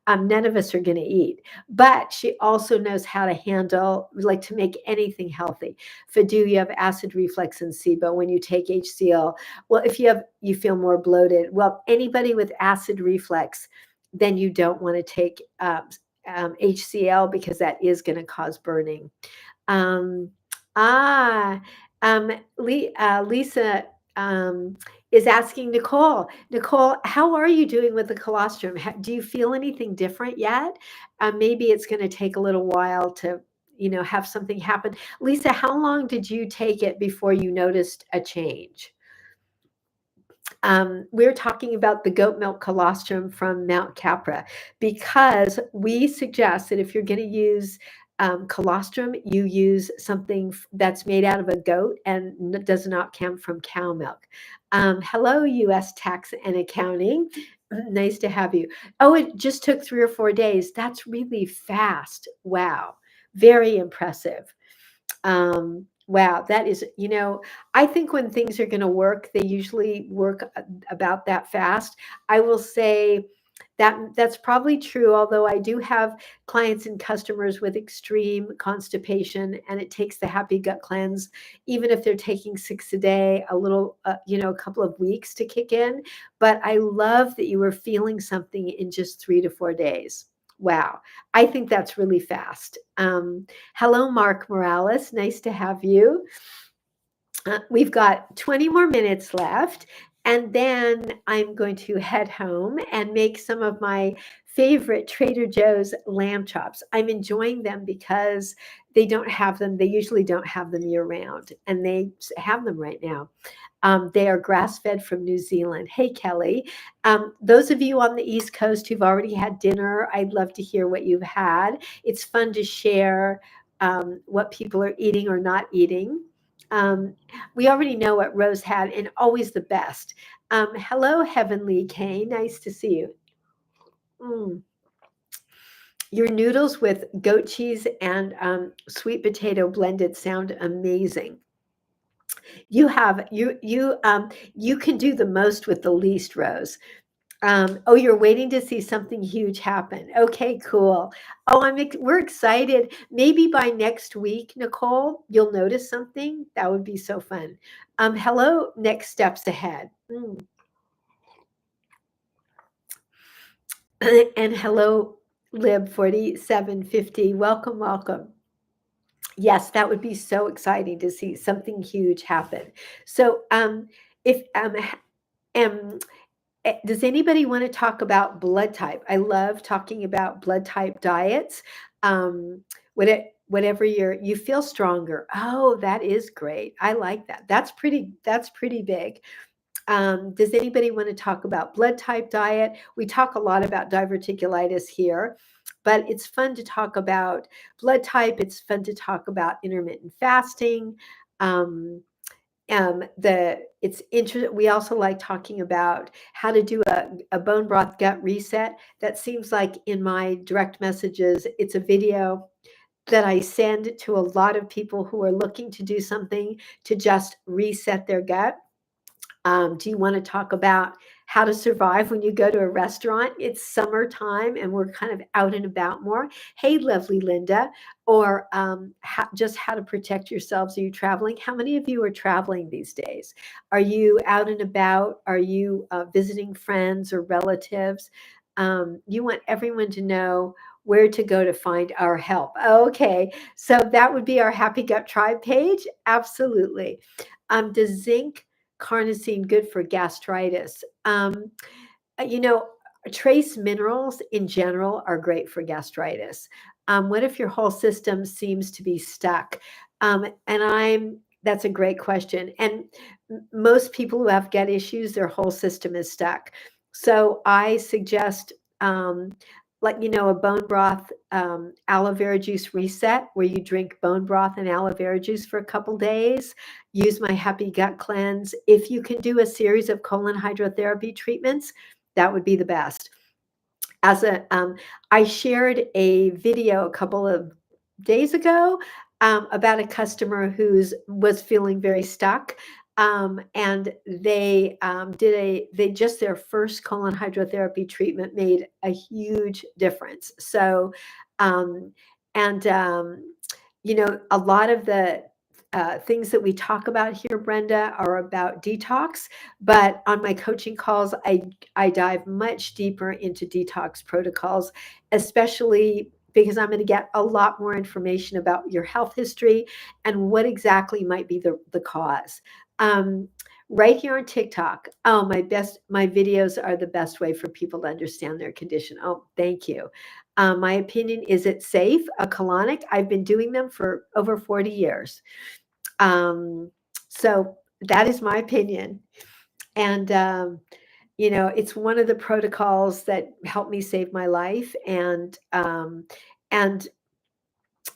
none of us are going to eat. But she also knows how to handle, like, to make anything healthy. Fadu, you have acid reflux and SIBO. When you take HCl, well, if you feel more bloated. Well, anybody with acid reflux, then you don't want to take HCl because that is going to cause burning. Um, ah, Lisa is asking Nicole. Nicole, how are you doing with the colostrum? Do you feel anything different yet? Maybe it's going to take a little while to, have something happen. Lisa, how long did you take it before you noticed a change? We're talking about the goat milk colostrum from Mount Capra because we suggest that if you're going to use colostrum, you use something that's made out of a goat and does not come from cow milk. Hello, U.S. Tax and Accounting. Nice to have you. Oh, it just took 3 or 4 days. That's really fast. Wow. Very impressive. Wow, that is, I think when things are going to work, they usually work about that fast. I will say that that's probably true, although I do have clients and customers with extreme constipation, and it takes the Happy Gut Cleanse, even if they're taking 6 a day, a couple of weeks to kick in. But I love that you were feeling something in just 3 to 4 days. Wow. I think that's really fast. Hello, Mark Morales. Nice to have you. We've got 20 more minutes left, and then I'm going to head home and make some of my favorite Trader Joe's lamb chops. I'm enjoying them because they don't have them. They usually don't have them year round, and they have them right now. They are grass-fed from New Zealand. Hey, Kelly. Those of you on the East Coast who've already had dinner, I'd love to hear what you've had. It's fun to share what people are eating or not eating. We already know what Rose had, and always the best. Hello, Heavenly Kay. Nice to see you. Mm. Your noodles with goat cheese and sweet potato blended sound amazing. You can do the most with the least, Rose. Oh, you're waiting to see something huge happen. Okay, cool. Oh, we're excited. Maybe by next week, Nicole, you'll notice something. That would be so fun. Hello, next steps ahead. And hello, Lib 4750. Welcome, welcome. Yes, that would be so exciting to see something huge happen. So, if um, does anybody want to talk about blood type? I love talking about blood type diets. What whatever you feel stronger. Oh, that is great. I like that. That's pretty big. Does anybody want to talk about blood type diet? We talk a lot about diverticulitis here, but it's fun to talk about blood type. It's fun to talk about intermittent fasting. Um, we also like talking about how to do a bone broth gut reset. That seems like in my direct messages, it's a video that I send to a lot of people who are looking to do something to just reset their gut. Do you want to talk about how to survive when you go to a restaurant? It's summertime and we're kind of out and about more. Hey, lovely Linda. Or just how to protect yourselves. Are you traveling? How many of you are traveling these days? Are you out and about? Are you visiting friends or relatives? You want everyone to know where to go to find our help. Okay, so that would be our Happy Gut Tribe page. Absolutely. Does zinc carnosine good for gastritis? You know, trace minerals in general are great for gastritis. What if your whole system seems to be stuck? That's a great question. And most people who have gut issues, their whole system is stuck. So I suggest, a bone broth aloe vera juice reset where you drink bone broth and aloe vera juice for a couple days. Use my Happy Gut Cleanse. If you can do a series of colon hydrotherapy treatments, that would be the best. I shared a video a couple of days ago about a customer was feeling very stuck. And they just their first colon hydrotherapy treatment made a huge difference. So, um, and a lot of the things that we talk about here, Brenda, are about detox. But on my coaching calls, I dive much deeper into detox protocols, especially because I'm going to get a lot more information about your health history and what exactly might be the cause. Um, right here on TikTok. Oh, my videos are the best way for people to understand their condition. Oh, thank you. My opinion, is it safe? A colonic? I've been doing them for over 40 years. So that is my opinion. And, it's one of the protocols that helped me save my life. And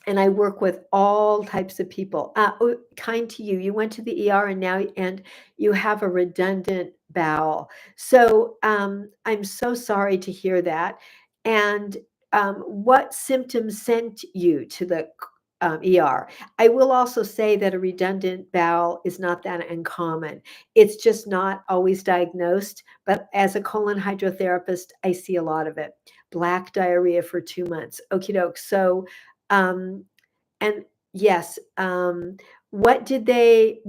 and I work with all types of people. Kind to you. You went to the ER and you have a redundant bowel. So I'm so sorry to hear that. And what symptoms sent you to the ER? I will also say that a redundant bowel is not that uncommon. It's just not always diagnosed. But as a colon hydrotherapist, I see a lot of it. Black diarrhea for 2 months. Okie doke. So um, and yes, what did they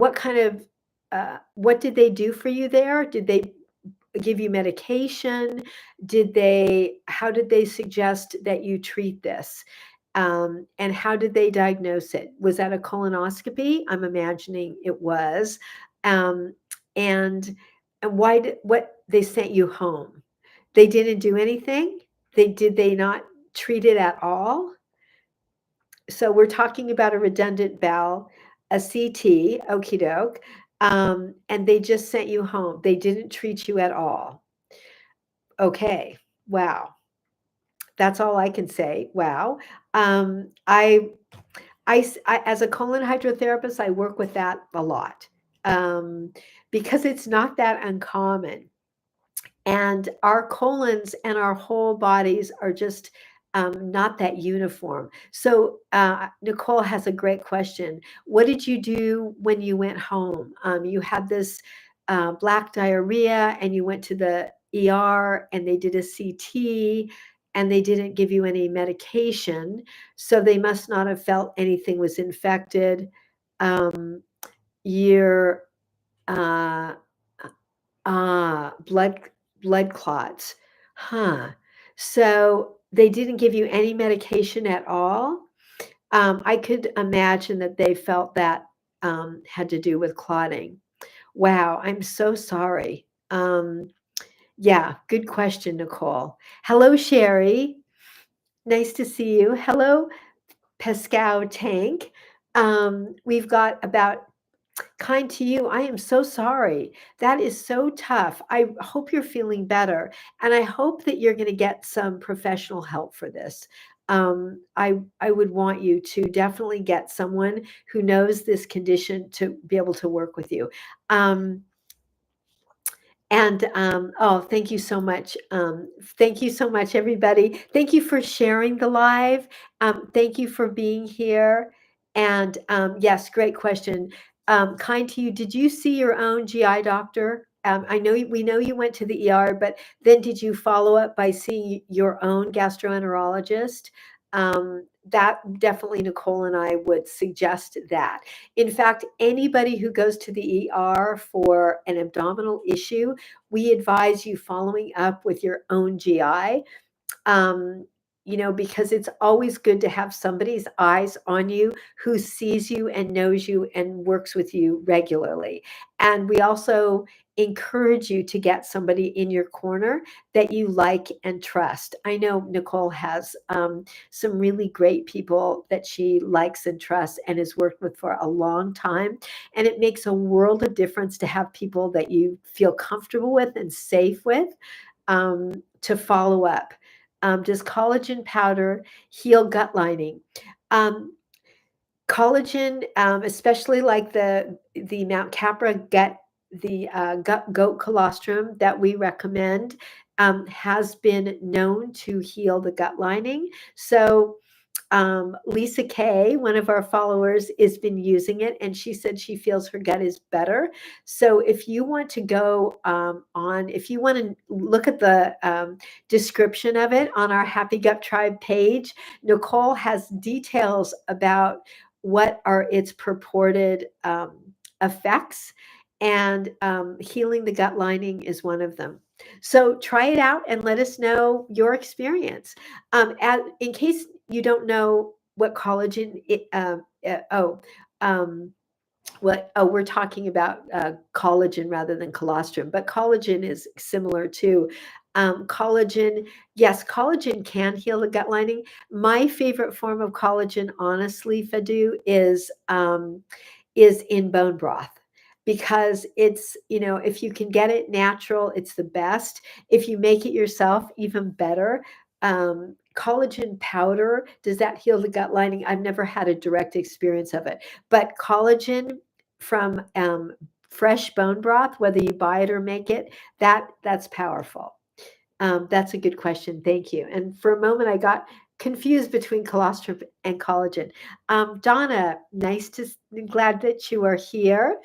do for you there? Did they give you medication? How did they suggest that you treat this? And how did they diagnose it? Was that a colonoscopy? I'm imagining it was. Um, and what they sent you home? They didn't do anything? Did they not treat it at all? So we're talking about a redundant bowel, a CT, okey doke, and they just sent you home. They didn't treat you at all. Okay, wow. That's all I can say. Wow. I as a colon hydrotherapist, I work with that a lot because it's not that uncommon. And our colons and our whole bodies are just not that uniform. So, Nicole has a great question. What did you do when you went home? You had this black diarrhea and you went to the ER and they did a CT and they didn't give you any medication. So, they must not have felt anything was infected. Um, your uh, blood clots. Huh. So they didn't give you any medication at all? I could imagine that they felt that had to do with clotting. Wow, I'm so sorry. Yeah, good question, Nicole. Hello, Sherry. Nice to see you. Hello, Pascal Tank. We've got about kind to you. I am so sorry. That is so tough. I hope you're feeling better. And I hope that you're going to get some professional help for this. I would want you to definitely get someone who knows this condition to be able to work with you. Um, oh, thank you so much. Thank you so much, everybody. Thank you for sharing the live. Thank you for being here. And yes, great question. Kind to you, did you see your own GI doctor? I know we know you went to the ER, but then did you follow up by seeing your own gastroenterologist? That definitely Nicole and I would suggest that. In fact, anybody who goes to the ER for an abdominal issue, we advise you following up with your own GI, um, because it's always good to have somebody's eyes on you who sees you and knows you and works with you regularly. And we also encourage you to get somebody in your corner that you like and trust. I know Nicole has some really great people that she likes and trusts and has worked with for a long time. And it makes a world of difference to have people that you feel comfortable with and safe with, to follow up. Does collagen powder heal gut lining? Um, Collagen, especially like the Mount Capra goat colostrum that we recommend, has been known to heal the gut lining. So Lisa Kay, one of our followers, has been using it, and she said she feels her gut is better. So if you want to go if you want to look at the description of it on our Happy Gut Tribe page, Nicole has details about what are its purported effects, and healing the gut lining is one of them. So try it out and let us know your experience. In case you don't know what collagen, um, we're talking about collagen rather than colostrum, but collagen is similar to collagen. Yes, collagen can heal the gut lining. My favorite form of collagen, honestly, Fadu, is in bone broth, because it's, if you can get it natural, it's the best. If you make it yourself, even better. Collagen powder, does that heal the gut lining? I've never had a direct experience of it, but collagen from fresh bone broth, whether you buy it or make it, that's powerful. That's a good question. Thank you. And for a moment, I got confused between colostrum and collagen. Donna, glad that you are here.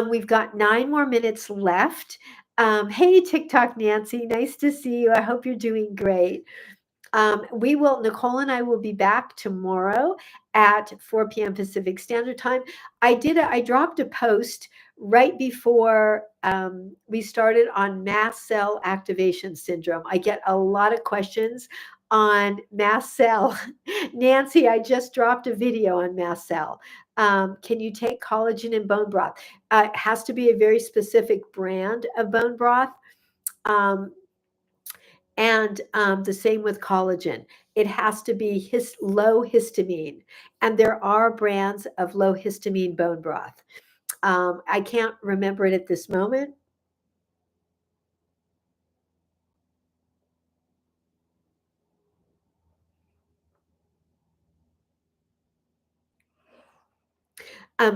We've got 9 more minutes left. Hey, TikTok Nancy, nice to see you. I hope you're doing great. Nicole and I will be back tomorrow at 4 p.m. Pacific Standard Time. I dropped a post right before we started on mast cell activation syndrome. I get a lot of questions on mast cell. Nancy, I just dropped a video on mast cell. Can you take collagen in bone broth? It has to be a very specific brand of bone broth. And the same with collagen. It has to be low histamine. And there are brands of low histamine bone broth. I can't remember it at this moment.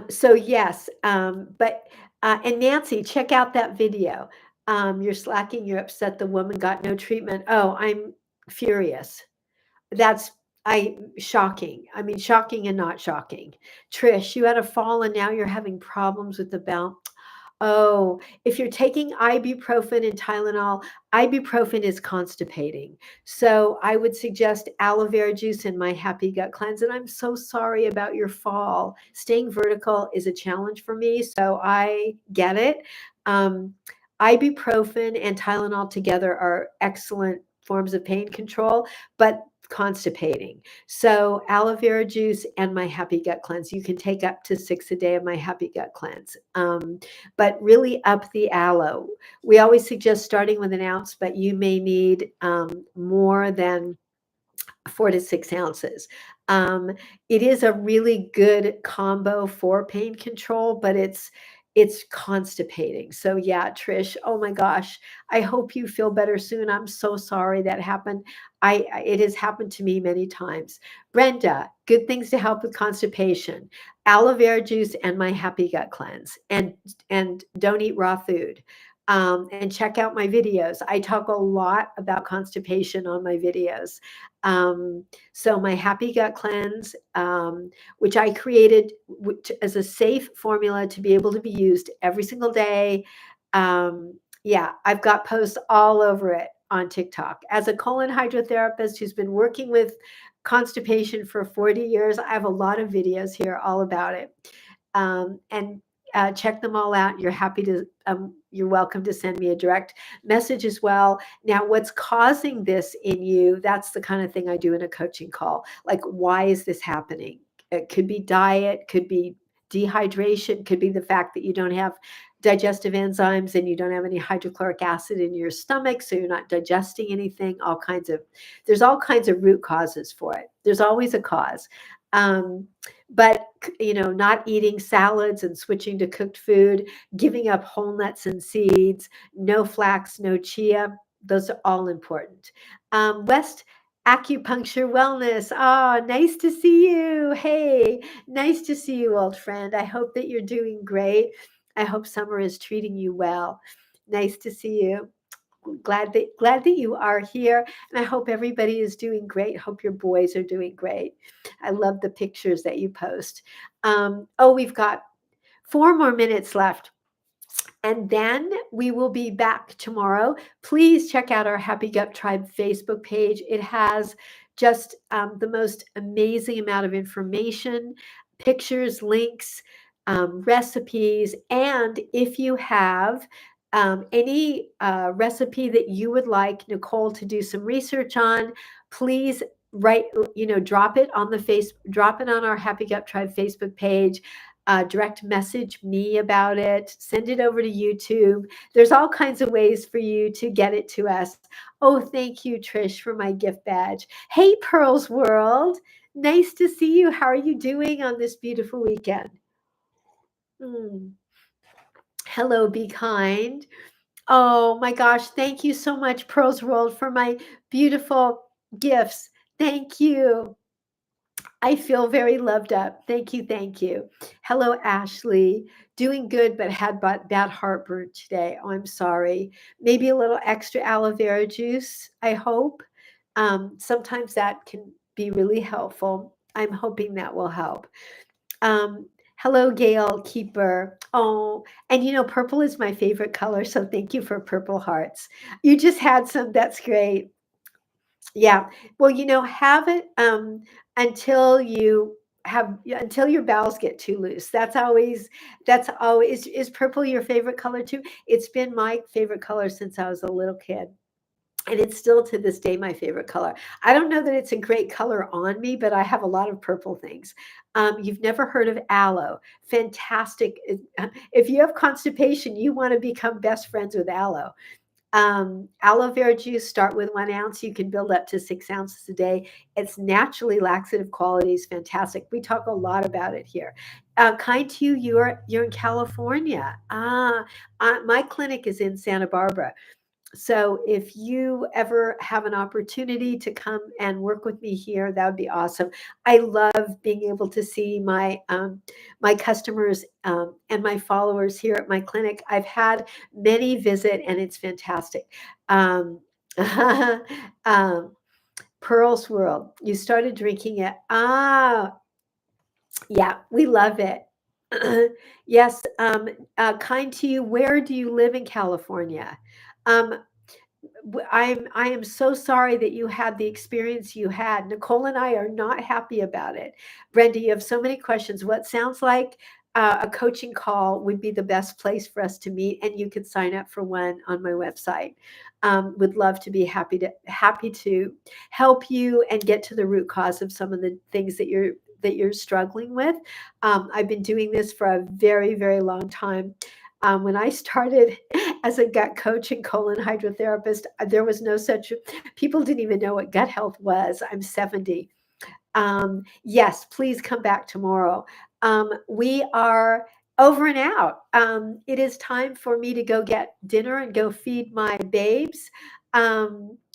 So yes, and Nancy, check out that video. You're slacking, you're upset the woman got no treatment. Oh, I'm furious. That's shocking. I mean, shocking and not shocking. Trish, you had a fall and now you're having problems with the bowel. Oh, if you're taking ibuprofen and Tylenol, ibuprofen is constipating. So I would suggest aloe vera juice in my Happy Gut Cleanse. And I'm so sorry about your fall. Staying vertical is a challenge for me, so I get it. Um, Ibuprofen and Tylenol together are excellent forms of pain control, but constipating. So aloe vera juice and my Happy Gut Cleanse. You can take up to 6 a day of my Happy Gut Cleanse. But really up the aloe. We always suggest starting with an ounce, but you may need more than 4 to 6 ounces. Um, it is a really good combo for pain control, but it's constipating. So yeah, Trish, oh my gosh, I hope you feel better soon. I'm so sorry that happened. It has happened to me many times. Brenda, good things to help with constipation: aloe vera juice and my happy gut cleanse, and don't eat raw food. And check out my videos. I talk a lot about constipation on my videos. Um, so my happy gut cleanse, which I created as a safe formula to be able to be used every single day. Yeah, I've got posts all over it on TikTok. As a colon hydrotherapist who's been working with constipation for 40 years, I have a lot of videos here all about it. And check them all out. You're welcome to send me a direct message as well. Now, what's causing this in you? That's the kind of thing I do in a coaching call. Like, why is this happening? It could be diet, could be dehydration, could be the fact that you don't have digestive enzymes and you don't have any hydrochloric acid in your stomach, so you're not digesting anything. There's all kinds of root causes for it. There's always a cause. Um, but not eating salads and switching to cooked food, giving up whole nuts and seeds, no flax, no chia, those are all important. West Acupuncture Wellness. Oh, nice to see you. Hey, nice to see you, old friend. I hope that you're doing great. I hope summer is treating you well. Nice to see you. Glad that you are here, and I hope everybody is doing great. Hope your boys are doing great. I love the pictures that you post. Oh, we've got 4 more minutes left, and then we will be back tomorrow. Please check out our Happy Gut Tribe Facebook page. It has just the most amazing amount of information, pictures, links, recipes. And if you have any recipe that you would like Nicole to do some research on, please drop it on drop it on our Happy Gut Tribe Facebook page. Direct message me about it, send it over to YouTube. There's all kinds of ways for you to get it to us. Oh, thank you, Trish, for my gift badge. Hey, Pearl's World. Nice to see you. How are you doing on this beautiful weekend? Mm. Hello, be kind. Oh my gosh, thank you so much, Pearl's World, for my beautiful gifts. Thank you. I feel very loved up. Thank you. Thank you. Hello, Ashley. Doing good, but had bad heartburn today. Oh, I'm sorry. Maybe a little extra aloe vera juice, I hope. Sometimes that can be really helpful. I'm hoping that will help. Um, Hello, Gail Keeper. Oh, and purple is my favorite color. So thank you for purple hearts. You just had some. That's great. Yeah. Well, have it until until your bowels get too loose. That's always is purple your favorite color too? It's been my favorite color since I was a little kid. And it's still to this day my favorite color. I don't know that it's a great color on me, but I have a lot of purple things. You've never heard of aloe. Fantastic. If you have constipation, you want to become best friends with aloe. Aloe vera juice, start with 1 ounce. You can build up to 6 ounces a day. It's naturally laxative qualities, fantastic. We talk a lot about it here. Kind to you, you're in California. My clinic is in Santa Barbara. So if you ever have an opportunity to come and work with me here, that would be awesome. I love being able to see my customers and my followers here at my clinic. I've had many visit, and it's fantastic. Um, um, Pearl's World. You started drinking it. Yeah, we love it. Yes, kind to you. Where do you live in California? Um, I am so sorry that you had the experience you had. Nicole and I are not happy about it. Brenda, you have so many questions. What sounds like a coaching call would be the best place for us to meet, and you could sign up for one on my website. Would love to be happy to help you and get to the root cause of some of the things that you're struggling with. I've been doing this for a very, very long time. When I started as a gut coach and colon hydrotherapist, there was no such, people didn't even know what gut health was. I'm 70. Yes, please come back tomorrow. We are over and out. It is time for me to go get dinner and go feed my babes,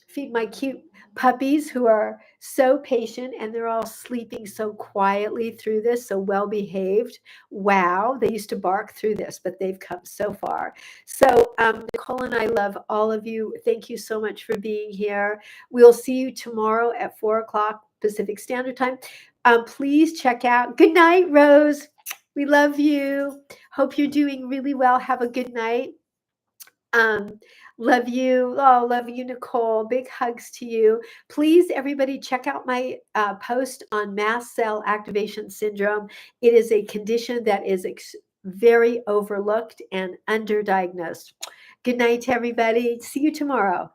feed my cute puppies who are so patient and they're all sleeping so quietly through this, so well behaved. Wow, they used to bark through this, but they've come so far. So, Nicole and I love all of you. Thank you so much for being here. We'll see you tomorrow at 4 o'clock Pacific Standard Time. Please check out. Good night, Rose. We love you. Hope you're doing really well. Have a good night. Um, love you. Oh, love you, Nicole. Big hugs to you. Please, everybody, check out my post on mast cell activation syndrome. It is a condition that is very overlooked and underdiagnosed. Good night, everybody. See you tomorrow.